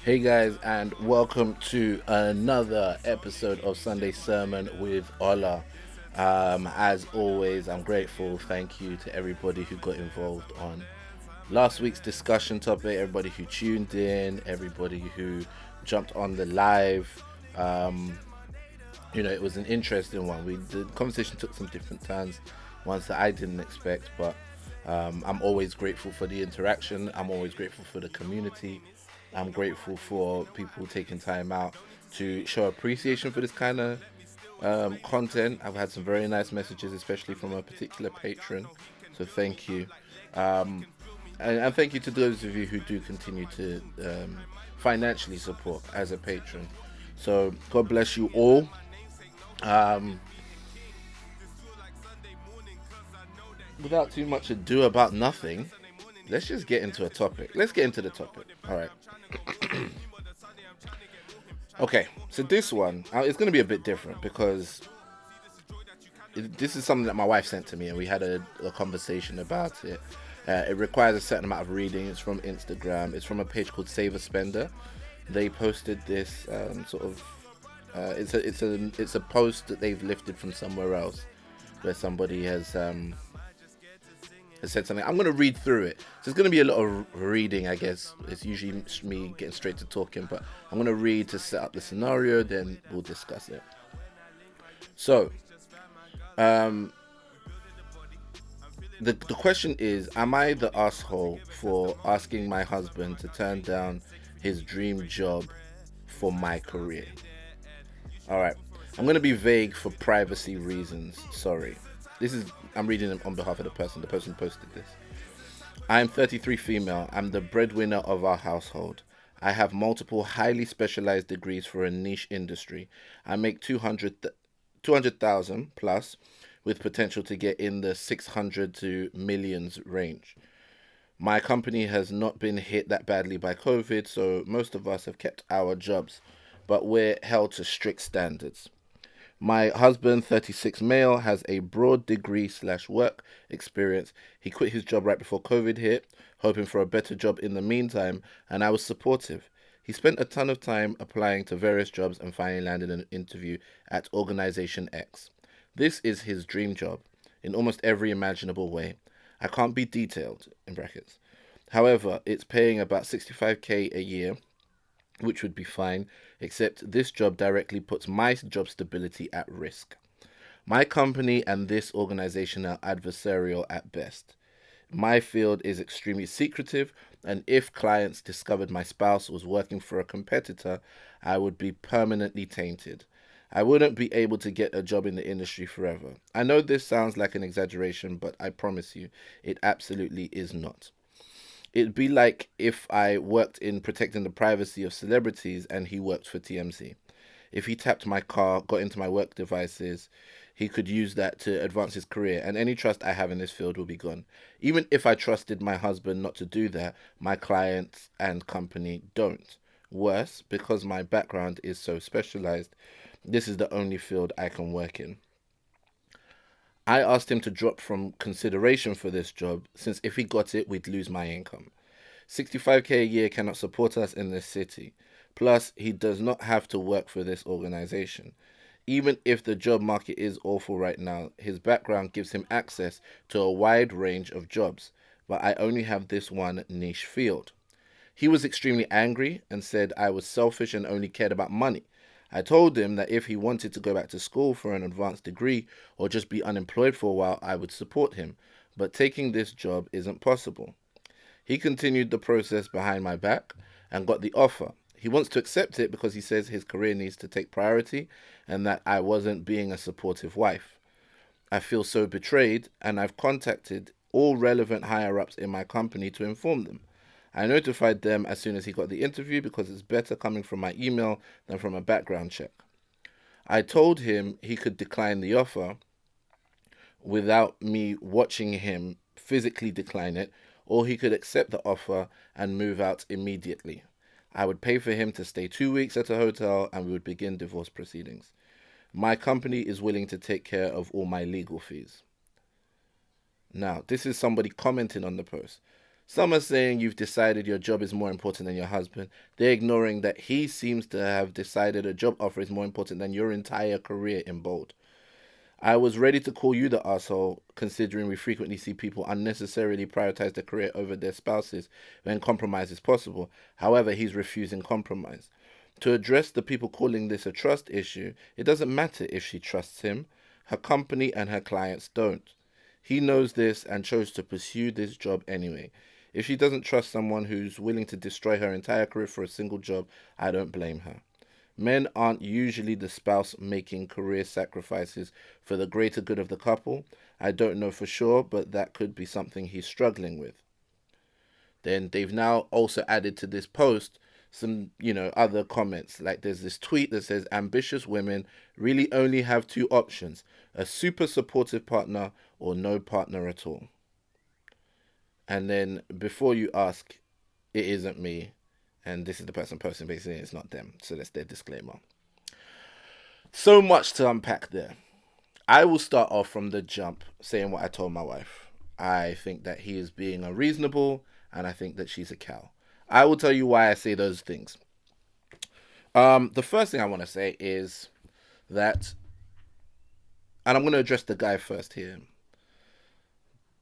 Hey guys, and welcome to another episode of Sunday Sermon with Ola. As always, I'm grateful. Thank you to everybody who got involved on last week's discussion topic, everybody who tuned in, everybody who jumped on the live. Um, it was an interesting one. The conversation took some different turns, ones that I didn't expect, but I'm always grateful for the interaction. I'm always grateful for the community. I'm grateful for people taking time out to show appreciation for this kind of content. I've had some very nice messages, especially from a particular patron. So thank you. Um, and thank you to those of you who do continue to financially support as a patron. So God bless you all. Um, Without too much ado about nothing, let's just get into a topic. Let's get into the topic. All right. Okay. So this one, it's going to be a bit different because this is something that my wife sent to me, and we had a conversation about it. It requires a certain amount of reading. It's from Instagram. It's from a page called Save a Spender. They posted this sort of. It's a post that they've lifted from somewhere else, where somebody has said something. I'm going to read through it. So it's going to be a lot of reading, I guess. It's usually me getting straight to talking, but I'm going to read to set up the scenario, then we'll discuss it. So, um, the question is, am I the asshole for asking my husband to turn down his dream job for my career? All right. I'm going to be vague for privacy reasons. Sorry. I'm reading it on behalf of the person posted this. I am 33 female. I'm the breadwinner of our household. I have multiple highly specialized degrees for a niche industry. I make 200,000 plus with potential to get in the 600 to millions range. My company has not been hit that badly by COVID, so most of us have kept our jobs, but we're held to strict standards. My husband, 36 male, has a broad degree slash work experience. He quit his job right before COVID hit, hoping for a better job in the meantime, and I was supportive. He spent a ton of time applying to various jobs and finally landed an interview at Organization X. This is his dream job in almost every imaginable way. I can't be detailed, in brackets. However, it's paying about 65k a year, which would be fine, except this job directly puts my job stability at risk. My company and this organization are adversarial at best. My field is extremely secretive, and if clients discovered my spouse was working for a competitor, I would be permanently tainted. I wouldn't be able to get a job in the industry forever. I know this sounds like an exaggeration, but I promise you, it absolutely is not. It'd be like if I worked in protecting the privacy of celebrities and he worked for TMC. If he tapped my car, got into my work devices, he could use that to advance his career, and any trust I have in this field will be gone. Even if I trusted my husband not to do that, my clients and company don't. Worse, because my background is so specialized, this is the only field I can work in. I asked him to drop from consideration for this job, since if he got it, we'd lose my income. 65k a year cannot support us in this city. Plus, he does not have to work for this organization. Even if the job market is awful right now, his background gives him access to a wide range of jobs, but I only have this one niche field. He was extremely angry and said I was selfish and only cared about money. I told him that if he wanted to go back to school for an advanced degree or just be unemployed for a while, I would support him, but taking this job isn't possible. He continued the process behind my back and got the offer. He wants to accept it because he says his career needs to take priority and that I wasn't being a supportive wife. I feel so betrayed, and I've contacted all relevant higher ups in my company to inform them. I notified them as soon as he got the interview because it's better coming from my email than from a background check. I told him he could decline the offer without me watching him physically decline it, or he could accept the offer and move out immediately. I would pay for him to stay 2 weeks at a hotel and we would begin divorce proceedings. My company is willing to take care of all my legal fees. Now, this is somebody commenting on the post. Some are saying you've decided your job is more important than your husband. They're ignoring that he seems to have decided a job offer is more important than your entire career in bold. I was ready to call you the asshole, considering we frequently see people unnecessarily prioritize their career over their spouses when compromise is possible. However, he's refusing compromise. To address the people calling this a trust issue, it doesn't matter if she trusts him. Her company and her clients don't. He knows this and chose to pursue this job anyway. If she doesn't trust someone who's willing to destroy her entire career for a single job, I don't blame her. Men aren't usually the spouse making career sacrifices for the greater good of the couple. I don't know for sure, but that could be something he's struggling with. Then they've now also added to this post some, other comments. Like there's this tweet that says ambitious women really only have two options: a super supportive partner or no partner at all. And then before you ask, it isn't me. And this is the person posting, basically, it's not them. So that's their disclaimer. So much to unpack there. I will start off from the jump saying what I told my wife. I think that he is being unreasonable, and I think that she's a cow. I will tell you why I say those things. The first thing I want to say is that, and I'm going to address the guy first here.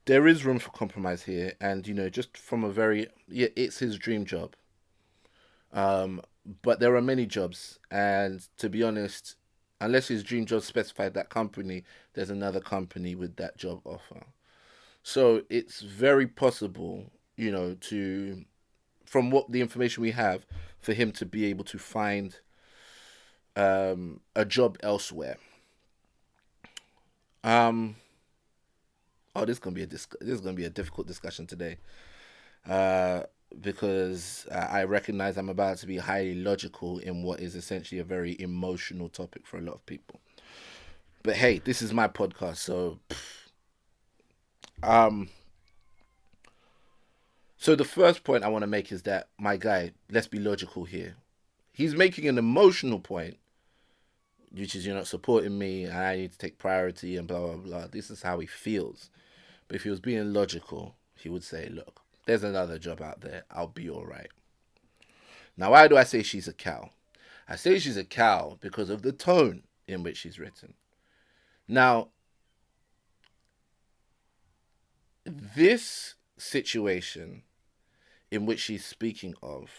There is room for compromise here, and just from a very, yeah, it's his dream job. Um, but there are many jobs, and to be honest, unless his dream job specified that company, there's another company with that job offer. So it's very possible, to from what the information we have, for him to be able to find a job elsewhere. Um, oh, this is gonna be a difficult discussion today. Uh, because I recognize I'm about to be highly logical in what is essentially a very emotional topic for a lot of people. But hey, this is my podcast, so um, so the first point I want to make is that my guy, let's be logical here. He's making an emotional point, which is you're not supporting me, and I need to take priority, and blah blah blah. This is how he feels. But if he was being logical, he would say, "Look, there's another job out there. I'll be all right." Now, why do I say she's a cow? I say she's a cow because of the tone in which she's written. Now, this situation in which she's speaking of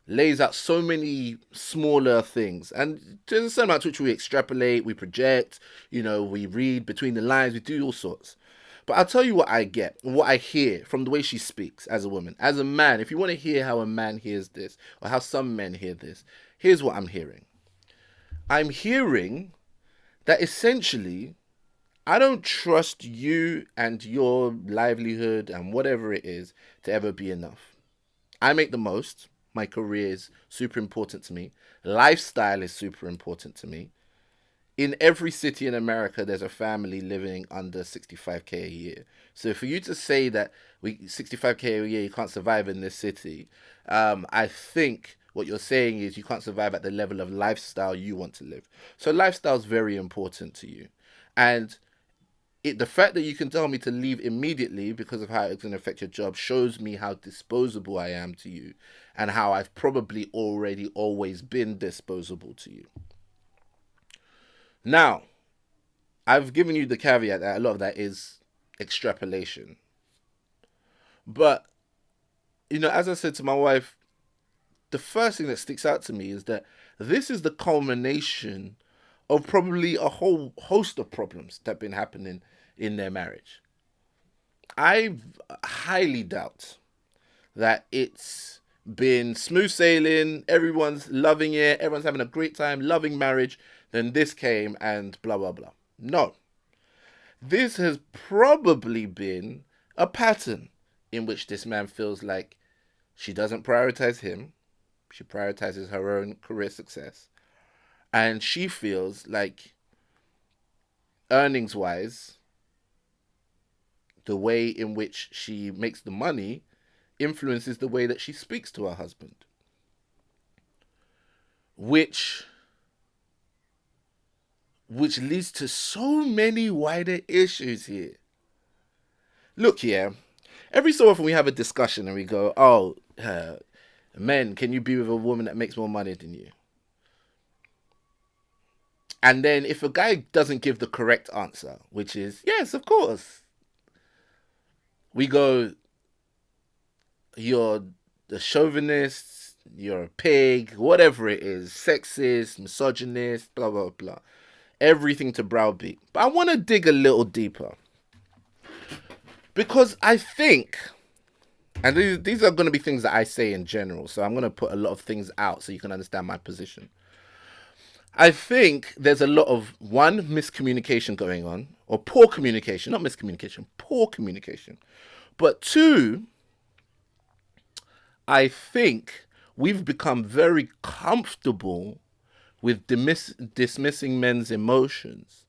lays out so many smaller things. And there's a certain amount to which we extrapolate, we project, we read between the lines, we do all sorts. But I'll tell you what I get, what I hear from the way she speaks as a woman. As a man, if you want to hear how a man hears this, or how some men hear this, here's what I'm hearing. I'm hearing that essentially, I don't trust you and your livelihood and whatever it is to ever be enough. I make the most. My career is super important to me. Lifestyle is super important to me. In every city in America, there's a family living under 65K a year. So for you to say that 65K a year, you can't survive in this city, I think what you're saying is you can't survive at the level of lifestyle you want to live. So lifestyle is very important to you. And the fact that you can tell me to leave immediately because of how it's going to affect your job shows me how disposable I am to you, and how I've probably already always been disposable to you. Now, I've given you the caveat that a lot of that is extrapolation. But, as I said to my wife, the first thing that sticks out to me is that this is the culmination of probably a whole host of problems that have been happening in their marriage. I highly doubt that it's been smooth sailing, everyone's loving it, everyone's having a great time, loving marriage, then this came and blah, blah, blah. No. This has probably been a pattern in which this man feels like she doesn't prioritize him, she prioritizes her own career success, and she feels like earnings wise, the way in which she makes the money influences the way that she speaks to her husband, which leads to so many wider issues here. Look here, Every so often we have a discussion and we go, "Oh, men, can you be with a woman that makes more money than you?" And then if a guy doesn't give the correct answer, which is yes, of course, we go, "You're the chauvinist, you're a pig, whatever it is, sexist, misogynist, blah blah blah." Everything to browbeat. But I want to dig a little deeper because I think, and these are going to be things that I say in general, so I'm going to put a lot of things out so you can understand my position. I think there's a lot of one miscommunication going on, or poor communication, not miscommunication, poor communication. But two, I think we've become very comfortable with dismissing men's emotions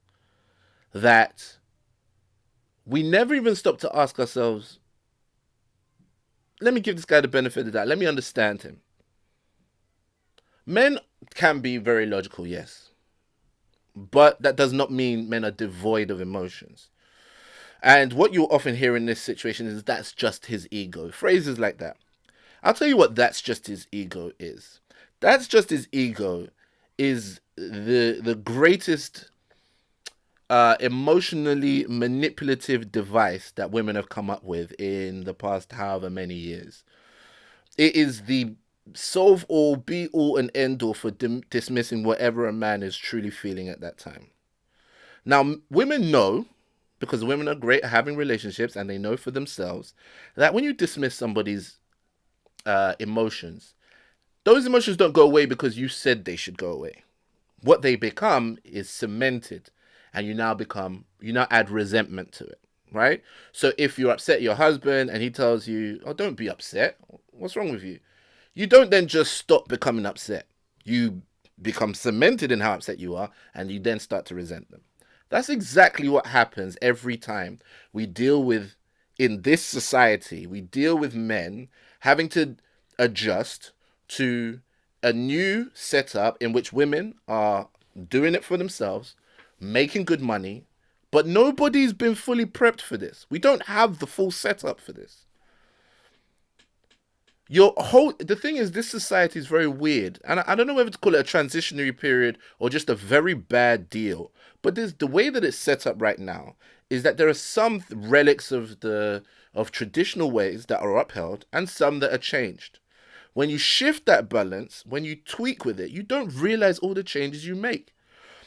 that we never even stop to ask ourselves, let me give this guy the benefit of that. Let me understand him. Men can be very logical, yes. But that does not mean men are devoid of emotions. And what you'll often hear in this situation is that's just his ego. Phrases like that. I'll tell you what that's just his ego is. That's just his ego is the greatest emotionally manipulative device that women have come up with in the past however many years. It is the solve all, be all, and end all for dismissing whatever a man is truly feeling at that time. Now, women know, because women are great at having relationships and they know for themselves, that when you dismiss somebody's emotions, those emotions don't go away because you said they should go away. What they become is cemented, and you now add resentment to it, right? So if you're upset at your husband and he tells you, "Oh, don't be upset. What's wrong with you?" You don't then just stop becoming upset. You become cemented in how upset you are, and you then start to resent them. That's exactly what happens every time we deal with, in this society, we deal with men having to adjust to a new setup in which women are doing it for themselves, making good money, but nobody's been fully prepped for this. We don't have the full setup for this. The thing is, this society is very weird, and I don't know whether to call it a transitionary period or just a very bad deal. But the way that it's set up right now is that there are some relics of traditional ways that are upheld and some that are changed. When you shift that balance, when you tweak with it, you don't realize all the changes you make.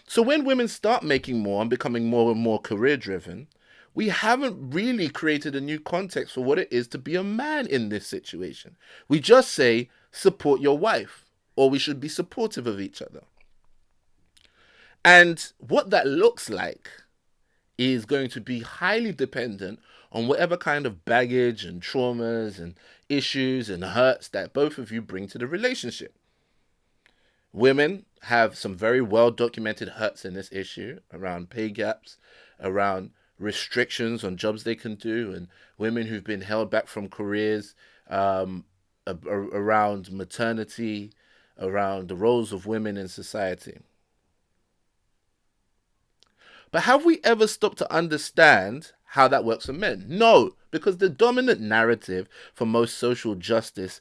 So when women start making more and becoming more and more career driven, we haven't really created a new context for what it is to be a man in this situation. We just say, support your wife, or we should be supportive of each other. And what that looks like is going to be highly dependent on whatever kind of baggage and traumas and issues and hurts that both of you bring to the relationship. Women have some very well documented hurts in this issue around pay gaps, around restrictions on jobs they can do, and women who've been held back from careers, around maternity, around the roles of women in society. But have we ever stopped to understand how that works for men? No, because the dominant narrative for most social justice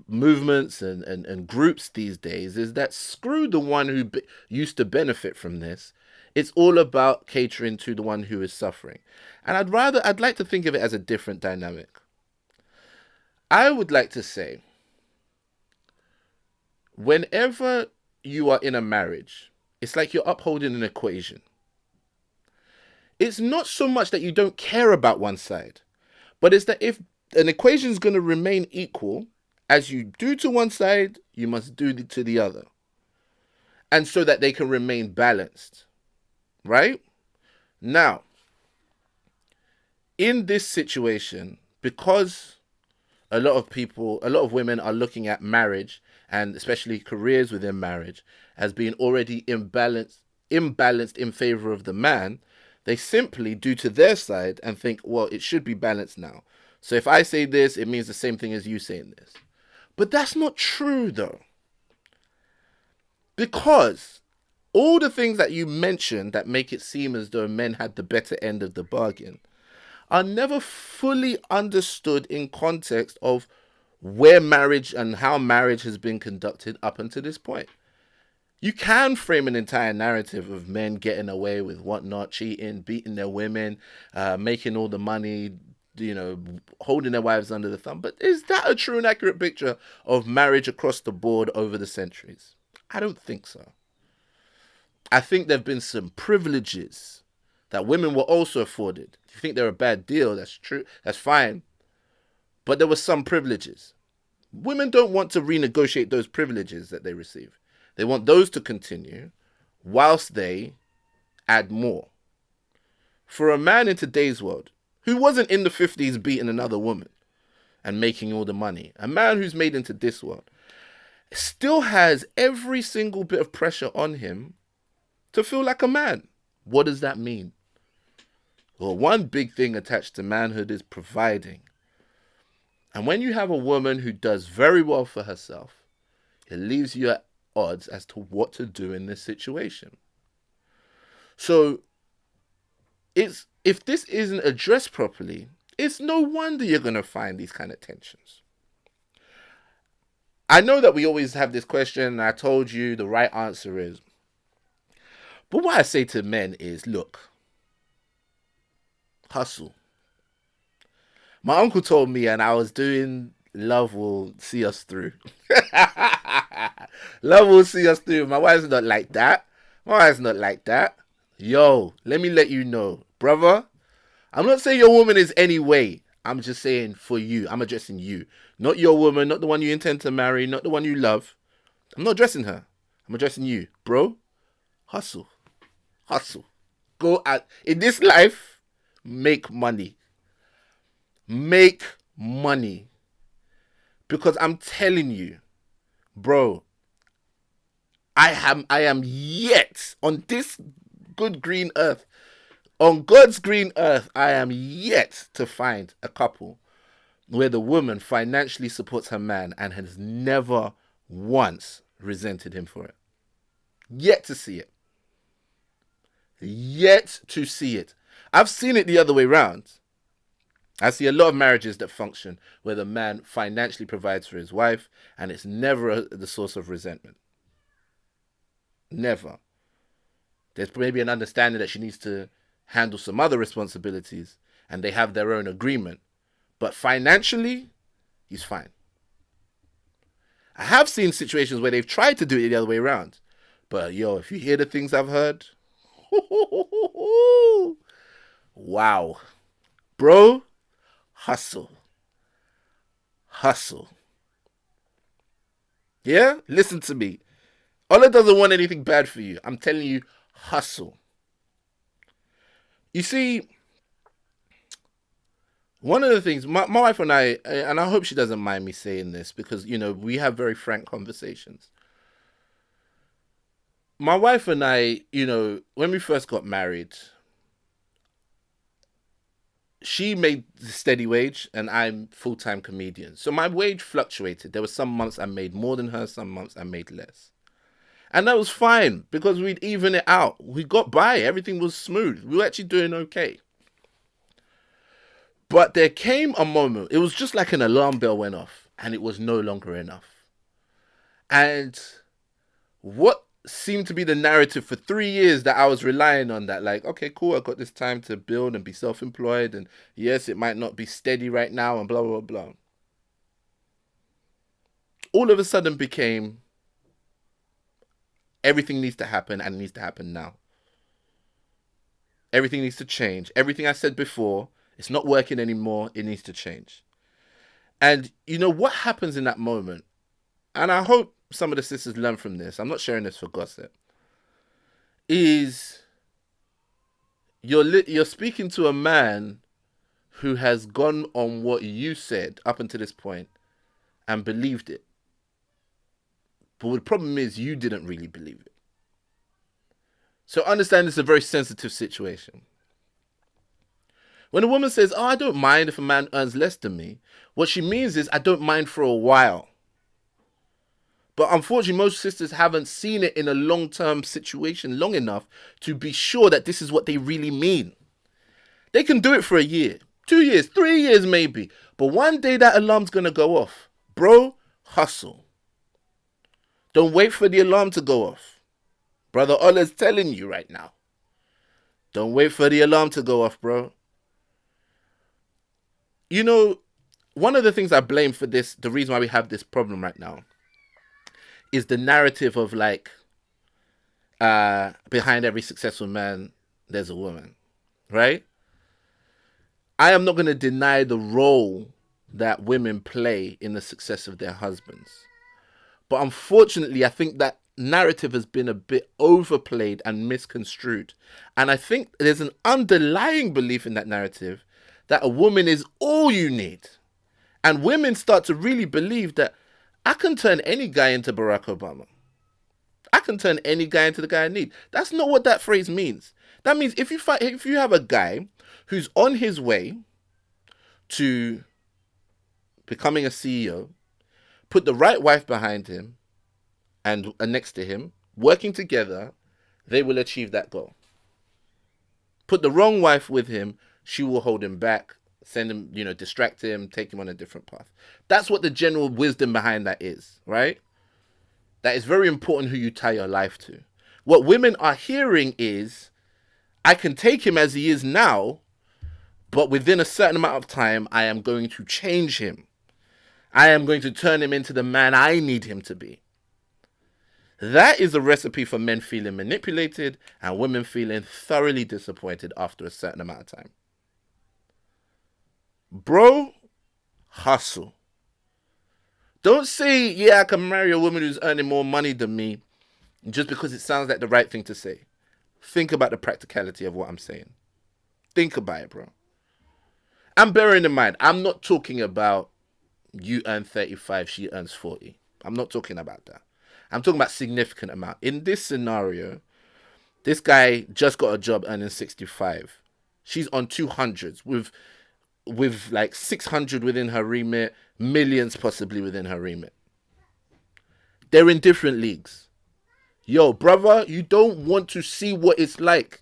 movements and groups these days is that screw the one who used to benefit from this. It's all about catering to the one who is suffering. And I'd like to think of it as a different dynamic. I would like to say, whenever you are in a marriage, it's like you're upholding an equation. It's not so much that you don't care about one side, but it's that if an equation is going to remain equal, as you do to one side, you must do to the other. And so that they can remain balanced. Right? Now, in this situation, because a lot of women are looking at marriage and especially careers within marriage as being already imbalanced in favor of the man, they simply do to their side and think, well, it should be balanced now. So if I say this, it means the same thing as you saying this. But that's not true, though. Because all the things that you mentioned that make it seem as though men had the better end of the bargain are never fully understood in context of where marriage and how marriage has been conducted up until this point. You can frame an entire narrative of men getting away with whatnot, cheating, beating their women, making all the money, holding their wives under the thumb. But is that a true and accurate picture of marriage across the board over the centuries? I don't think so. I think there have been some privileges that women were also afforded. If you think they're a bad deal, that's true. That's fine. But there were some privileges. Women don't want to renegotiate those privileges that they receive. They want those to continue whilst they add more. For a man in today's world, who wasn't in the 50s beating another woman and making all the money, a man who's made into this world, still has every single bit of pressure on him to feel like a man. What does that mean? Well, one big thing attached to manhood is providing. And when you have a woman who does very well for herself, it leaves you at odds as to what to do in this situation. So, if this isn't addressed properly, it's no wonder you're going to find these kind of tensions. I know that we always have this question, and I told you the right answer is. But what I say to men is, look, hustle. My uncle told me, and I was doing love will see us through. Love will see us through. My wife's not like that. My wife's not like that. Yo, let me let you know, brother. I'm not saying your woman is any way. I'm just saying for you. I'm addressing you. Not your woman, not the one you intend to marry, not the one you love. I'm not addressing her. I'm addressing you. Bro, hustle. Hustle. Go out. In this life, make money. Make money. Because I'm telling you, bro, I am yet on this good green earth, on God's green earth, I am yet to find a couple where the woman financially supports her man and has never once resented him for it. Yet to see it. Yet to see it. I've seen it the other way around. I see a lot of marriages that function where the man financially provides for his wife and it's never the source of resentment. Never. There's maybe an understanding that she needs to handle some other responsibilities and they have their own agreement. But financially, he's fine. I have seen situations where they've tried to do it the other way around. But yo, if you hear the things I've heard, wow. Bro, hustle. Hustle. Yeah? Listen to me. Allah doesn't want anything bad for you. I'm telling you, hustle. You see, one of the things, my wife and I hope she doesn't mind me saying this because, we have very frank conversations. My wife and I, when we first got married, she made the steady wage and I'm full-time comedian. So my wage fluctuated. There were some months I made more than her, some months I made less. And that was fine because we'd even it out. We got by. Everything was smooth. We were actually doing okay. But there came a moment. It was just like an alarm bell went off and it was no longer enough. And what seemed to be the narrative for 3 years that I was relying on, that like, okay, cool, I got this time to build and be self-employed. And yes, it might not be steady right now and blah, blah, blah. All of a sudden became, everything needs to happen and it needs to happen now. Everything needs to change. Everything I said before, it's not working anymore. It needs to change. And what happens in that moment? And I hope some of the sisters learn from this. I'm not sharing this for gossip. Is you're speaking to a man who has gone on what you said up until this point and believed it. But the problem is you didn't really believe it. So understand it's a very sensitive situation. When a woman says, I don't mind if a man earns less than me, what she means is, I don't mind for a while. But unfortunately, most sisters haven't seen it in a long-term situation long enough to be sure that this is what they really mean. They can do it for a year. 2 years, 3 years maybe. But one day that alarm's gonna go off. Bro, hustle. Don't wait for the alarm to go off. Brother Ola's telling you right now. Don't wait for the alarm to go off, bro. You know, one of the things I blame for this, the reason why we have this problem right now, is the narrative of like, behind every successful man, there's a woman, right? I am not going to deny the role that women play in the success of their husbands. But unfortunately, I think that narrative has been a bit overplayed and misconstrued. And I think there's an underlying belief in that narrative that a woman is all you need. And women start to really believe that I can turn any guy into Barack Obama. I can turn any guy into the guy I need. That's not what that phrase means. That means if you have a guy who's on his way to becoming a CEO, put the right wife behind him and next to him, working together, they will achieve that goal. Put the wrong wife with him, she will hold him back, send him, distract him, take him on a different path. That's what the general wisdom behind that is, right? That is very important who you tie your life to. What women are hearing is, I can take him as he is now, but within a certain amount of time, I am going to change him. I am going to turn him into the man I need him to be. That is a recipe for men feeling manipulated and women feeling thoroughly disappointed after a certain amount of time. Bro, hustle. Don't say, yeah, I can marry a woman who's earning more money than me just because it sounds like the right thing to say. Think about the practicality of what I'm saying. Think about it, bro. And bearing in mind, I'm not talking about you earn 35, she earns 40. I'm not talking about that. I'm talking about significant amount. In this scenario, this guy just got a job earning 65. She's on 200s with like 600 within her remit, millions possibly within her remit. They're in different leagues. Yo, brother, you don't want to see what it's like.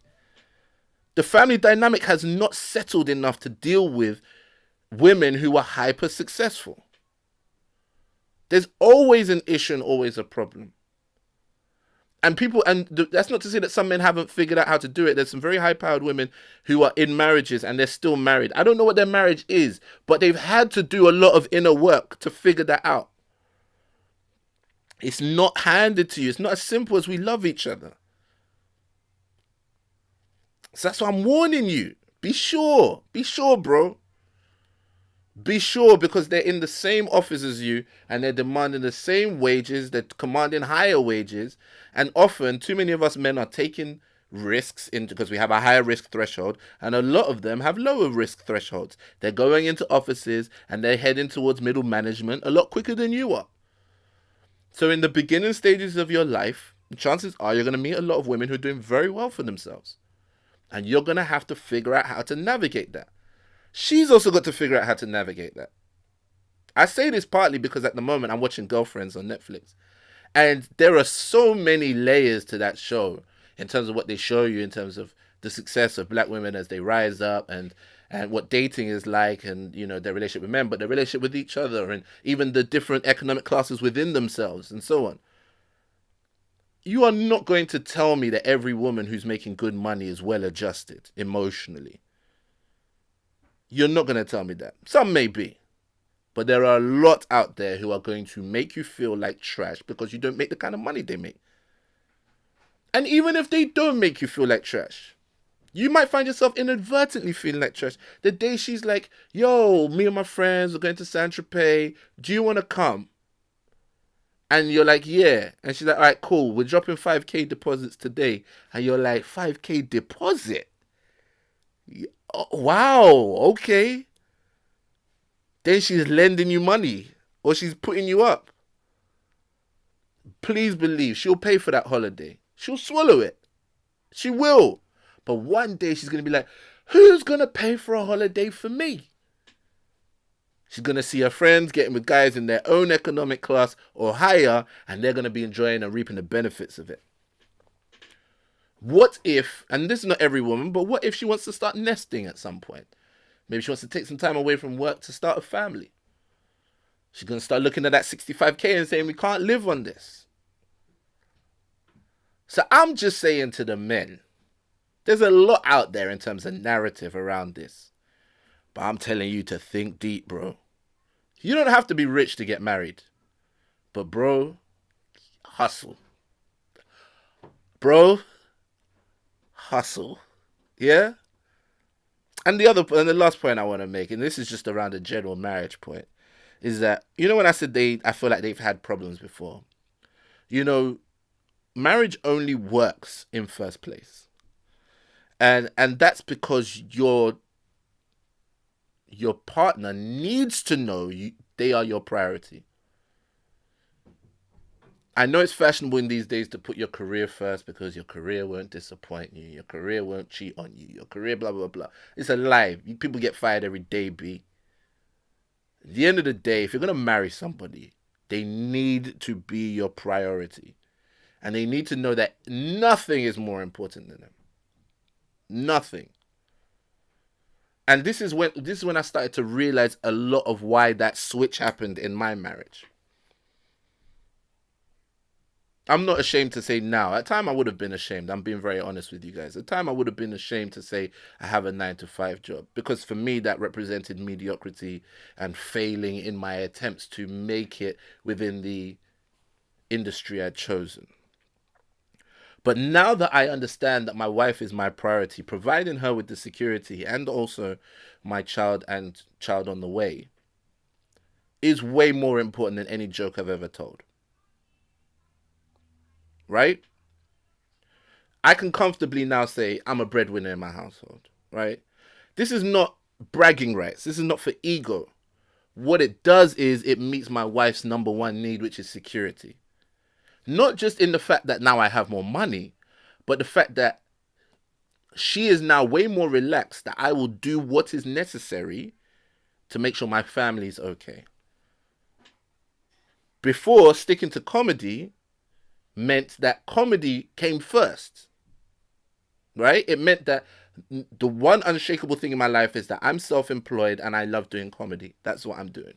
The family dynamic has not settled enough to deal with women who are hyper successful. There's always an issue and always a problem. And that's not to say that some men haven't figured out how to do it. There's some very high-powered women who are in marriages and they're still married. I don't know what their marriage is, but they've had to do a lot of inner work to figure that out. It's not handed to you. It's not as simple as we love each other. So that's why I'm warning you. Be sure. Be sure, bro. Be sure, because they're in the same office as you and they're demanding the same wages. They're commanding higher wages. And often, too many of us men are taking risks because we have a higher risk threshold, and a lot of them have lower risk thresholds. They're going into offices and they're heading towards middle management a lot quicker than you are. So in the beginning stages of your life, chances are you're going to meet a lot of women who are doing very well for themselves. And you're going to have to figure out how to navigate that. She's also got to figure out how to navigate that. I say this partly because at the moment I'm watching Girlfriends on Netflix. And there are so many layers to that show in terms of what they show you, in terms of the success of black women as they rise up, and what dating is like, and their relationship with men, but their relationship with each other, and even the different economic classes within themselves and so on. You are not going to tell me that every woman who's making good money is well adjusted emotionally. You're not going to tell me that. Some may be. But there are a lot out there who are going to make you feel like trash because you don't make the kind of money they make. And even if they don't make you feel like trash, you might find yourself inadvertently feeling like trash. The day she's like, yo, me and my friends are going to Saint-Tropez. Do you want to come? And you're like, yeah. And she's like, all right, cool. We're dropping 5K deposits today. And you're like, 5K deposit? Oh, wow, okay. Then she's lending you money or she's putting you up. Please believe she'll pay for that holiday. She'll swallow it. She will. But one day she's going to be like, who's going to pay for a holiday for me? She's going to see her friends getting with guys in their own economic class or higher, and they're going to be enjoying and reaping the benefits of it. What if, and this is not every woman, but what if she wants to start nesting at some point? Maybe she wants to take some time away from work to start a family. She's going to start looking at that 65K and saying, we can't live on this. So I'm just saying to the men, there's a lot out there in terms of narrative around this. But I'm telling you to think deep, bro. You don't have to be rich to get married. But bro, hustle. Bro, hustle. Yeah? And the last point I want to make, and this is just around the general marriage point, is that, when I said I feel like they've had problems before, marriage only works in first place. And that's because your partner needs to know they are your priority. I know it's fashionable in these days to put your career first because your career won't disappoint you. Your career won't cheat on you. Your career, blah, blah, blah. It's a lie. People get fired every day, B. At the end of the day, if you're going to marry somebody, they need to be your priority. And they need to know that nothing is more important than them. Nothing. And this is when I started to realize a lot of why that switch happened in my marriage. I'm not ashamed to say now. At time I would have been ashamed. I'm being very honest with you guys. At time I would have been ashamed to say I have a 9-to-5 job. Because for me that represented mediocrity and failing in my attempts to make it within the industry I'd chosen. But now that I understand that my wife is my priority, providing her with the security and also my child and child on the way is way more important than any joke I've ever told. Right? I can comfortably now say I'm a breadwinner in my household. Right? This is not bragging rights. This is not for ego. What it does is it meets my wife's number one need, which is security. Not just in the fact that now I have more money, but the fact that she is now way more relaxed that I will do what is necessary to make sure my family is okay. Before, sticking to comedy meant that comedy came first. Right? It meant that the one unshakable thing in my life is that I'm self-employed and I love doing comedy. That's what I'm doing.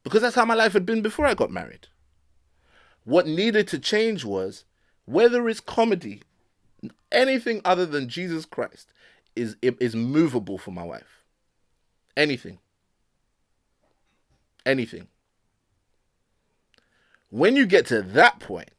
Because that's how my life had been before I got married. What needed to change was whether it's comedy, anything other than Jesus Christ is movable for my wife. Anything. When you get to that point,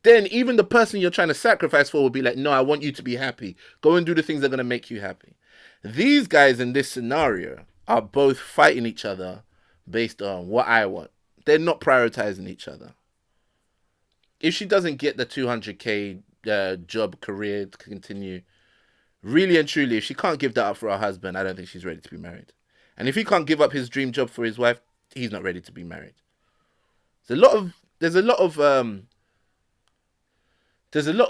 then even the person you're trying to sacrifice for will be like, no, I want you to be happy. Go and do the things that are going to make you happy. These guys in this scenario are both fighting each other based on what I want. They're not prioritizing each other. If she doesn't get the 200K job career to continue, really and truly, if she can't give that up for her husband, I don't think she's ready to be married. And if he can't give up his dream job for his wife, he's not ready to be married. There's a lot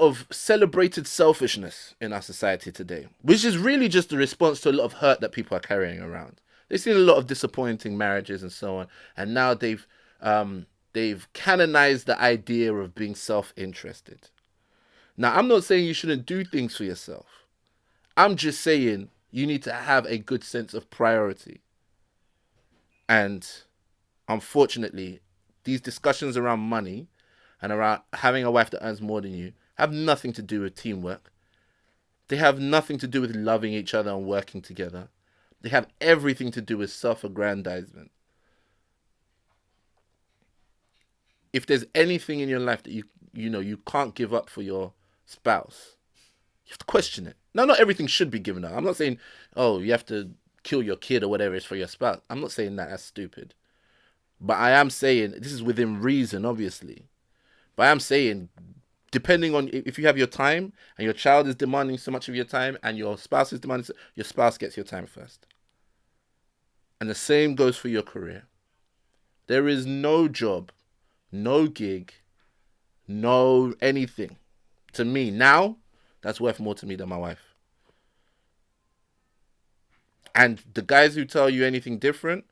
of celebrated selfishness in our society today, which is really just a response to a lot of hurt that people are carrying around. They've seen a lot of disappointing marriages and so on, and now they've canonized the idea of being self-interested. Now, I'm not saying you shouldn't do things for yourself. I'm just saying you need to have a good sense of priority. And unfortunately, these discussions around money and around having a wife that earns more than you have nothing to do with teamwork. They have nothing to do with loving each other and working together. They have everything to do with self-aggrandizement. If there's anything in your life that you can't give up for your spouse, you have to question it. Now, not everything should be given up. I'm not saying, oh, you have to kill your kid or whatever it is for your spouse. I'm not saying that. That's stupid. But I am saying, this is within reason, obviously. But I am saying, depending on if you have your time and your child is demanding so much of your time and your spouse is demanding, your spouse gets your time first. And the same goes for your career. There is no job, no gig, no anything to me now that's worth more to me than my wife. And the guys who tell you anything different,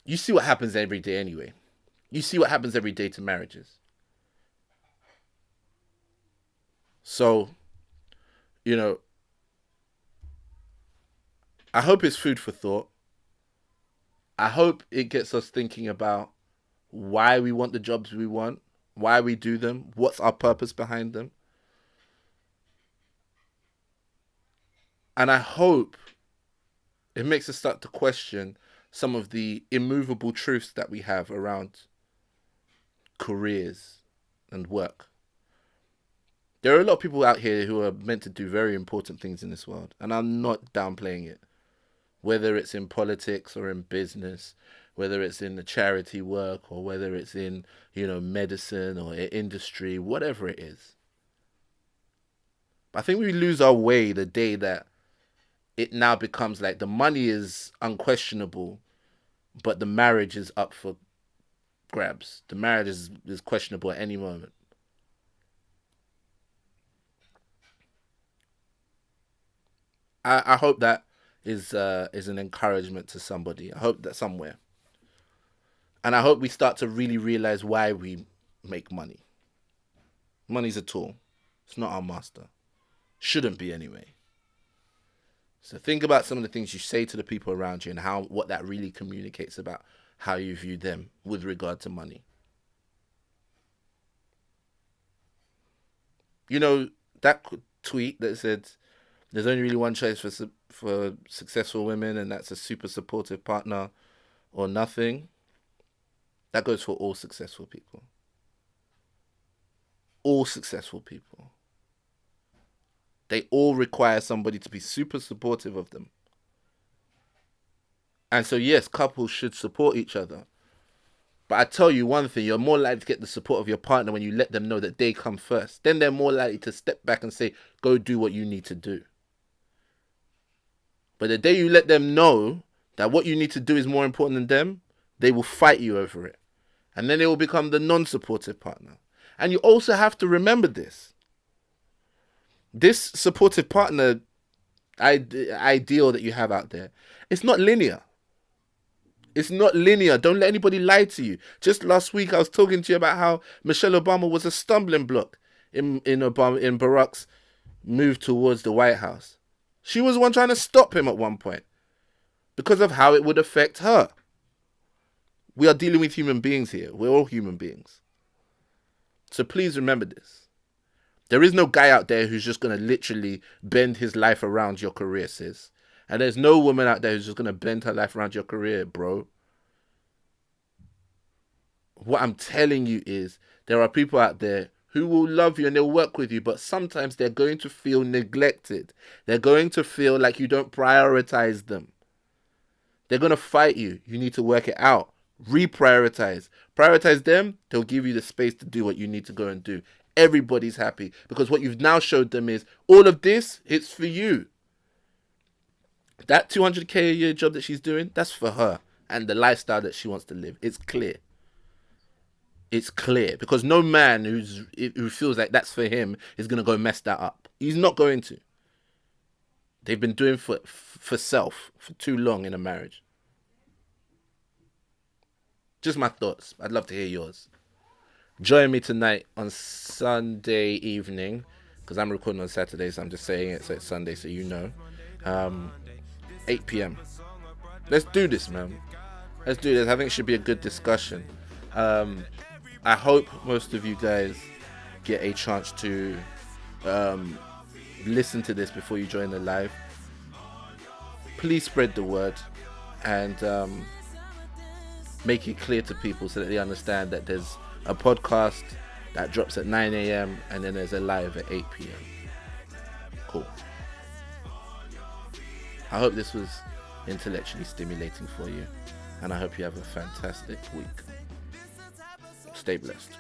you see what happens every day anyway. You see what happens every day to marriages. So, I hope it's food for thought. I hope it gets us thinking about why we want the jobs we want, why we do them, what's our purpose behind them. And I hope it makes us start to question some of the immovable truths that we have around careers and work. There are a lot of people out here who are meant to do very important things in this world, and I'm not downplaying it. Whether it's in politics or in business, whether it's in the charity work or whether it's in, medicine or industry, whatever it is. I think we lose our way the day that it now becomes like the money is unquestionable, but the marriage is up for grabs. The marriage is questionable at any moment. I hope that is an encouragement to somebody. I hope that somewhere. And I hope we start to really realize why we make money. Money's a tool. It's not our master. Shouldn't be anyway. So think about some of the things you say to the people around you and what that really communicates about how you view them with regard to money. That tweet that said there's only really one choice for successful women, and that's a super supportive partner or nothing. That goes for all successful people. All successful people. They all require somebody to be super supportive of them. And so, yes, couples should support each other. But I tell you one thing, you're more likely to get the support of your partner when you let them know that they come first. Then they're more likely to step back and say, go do what you need to do. But the day you let them know that what you need to do is more important than them, they will fight you over it. And then they will become the non-supportive partner. And you also have to remember this. This supportive partner ideal that you have out there, it's not linear. It's not linear. Don't let anybody lie to you. Just last week, I was talking to you about how Michelle Obama was a stumbling block in Barack's move towards the White House. She was the one trying to stop him at one point because of how it would affect her. We are dealing with human beings here. We're all human beings. So please remember this. There is no guy out there who's just going to literally bend his life around your career, sis. And there's no woman out there who's just going to bend her life around your career, bro. What I'm telling you is there are people out there who will love you and they'll work with you, but sometimes they're going to feel neglected. They're going to feel like you don't prioritize them. They're going to fight you. You need to work it out. Reprioritize. Prioritize them. They'll give you the space to do what you need to go and do. Everybody's happy because what you've now showed them is all of this, it's for you. That 200k a year job that she's doing, that's for her and the lifestyle that she wants to live. It's clear. It's clear because no man who feels like that's for him is going to go mess that up. He's not going to. They've been doing for self for too long in a marriage. Just my thoughts. I'd love to hear yours. Join me tonight on Sunday evening because I'm recording on Saturday, so I'm just saying it so it's Sunday so you know. 8 p.m. Let's do this, man. Let's do this. I think it should be a good discussion. I hope most of you guys get a chance to listen to this before you join the live. Please spread the word and make it clear to people so that they understand that there's a podcast that drops at 9 a.m. and then there's a live at 8 p.m. Cool. I hope this was intellectually stimulating for you, and I hope you have a fantastic week. Stay blessed.